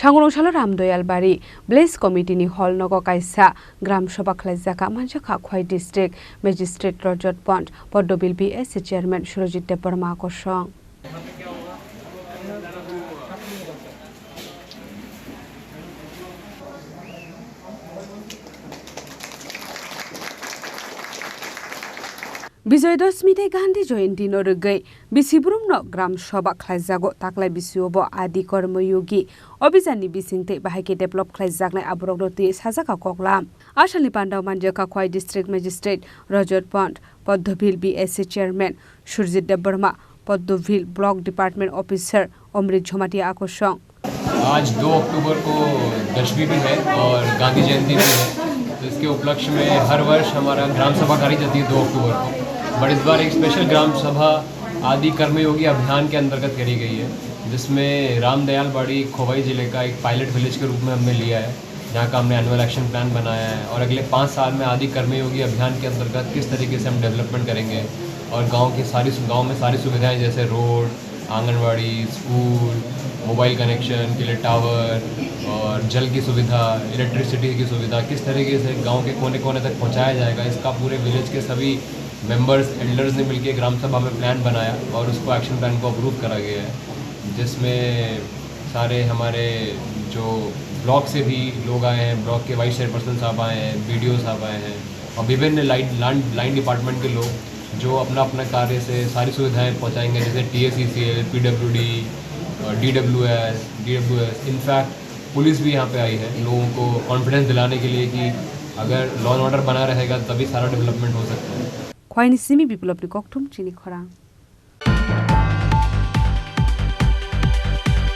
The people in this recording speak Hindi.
Sangrongsalo RamDayalbari Viliage Committii ni hall Nogo Kaisa Gram Sabha Khlaijakha Mamjakha Khowai District Magistrate Rajat Pant Padmabil BSC Chairman Surjit Debbarma Akosong Bijoy Dashmite Gandhi Jayanti Norugai Bisibrumno Gram Sabha Khlaijago Taklai Bisiobo Adi Kormoyogi Obizani Bisingte Bahike Develop Khlaijaknai Abrogroti Sajaka Koklam Ashali Pandau Mamjakha Khowai District Magistrate Rajat Pant Padmabil BSC Chairman Surjit Debbarma Padmabil Block Department Officer Omrit Jhomatia Akosong आज 2 अक्टूबर को दशमी भी है और गांधी जयंती भी है, तो इसके उपलक्ष्य में हर वर्ष हमारा ग्राम सभा कराई जाती है 2 अक्टूबर को। बट इस बार एक स्पेशल ग्राम सभा आदि कर्मयोगी अभियान के अंतर्गत करी गई है, जिसमें रामदयालबाड़ी खोवाई जिले का एक पायलट विलेज के रूप में हमने लिया है, जहाँ का हमने एनुअल एक्शन प्लान बनाया है और अगले 5 साल में आदि कर्मयोगी अभियान के अंतर्गत किस तरीके से हम डेवलपमेंट करेंगे और गाँव में सारी सुविधाएँ जैसे road, anganwadi, school, mobile connection के लिए टावर और जल की सुविधा, इलेक्ट्रिसिटी की सुविधा किस तरीके से गांव के कोने कोने तक पहुंचाया जाएगा, इसका पूरे विलेज के सभी मेंबर्स, एल्डर्स ने मिलकर ग्राम सभा में प्लान बनाया और उसको एक्शन प्लान को अप्रूव करा गया है, जिसमें सारे हमारे जो ब्लॉक से भी लोग आए हैं, ब्लॉक के वाइस चेयरपर्सन साहब आए हैं, BDO साहब आए हैं और विभिन्न लाइन डिपार्टमेंट के लोग जो अपना अपना कार्य से सारी सुविधाएं पहुंचाएंगे, जैसे TACCL, PWD, DWS। In fact police भी यहाँ पे आई है लोगों को कॉन्फिडेंस दिलाने के लिए कि अगर लॉ एंड ऑर्डर बना रहेगा तभी सारा डेवलपमेंट हो सकता है। Khowai ni simi biplop ni koktum Chini Khorang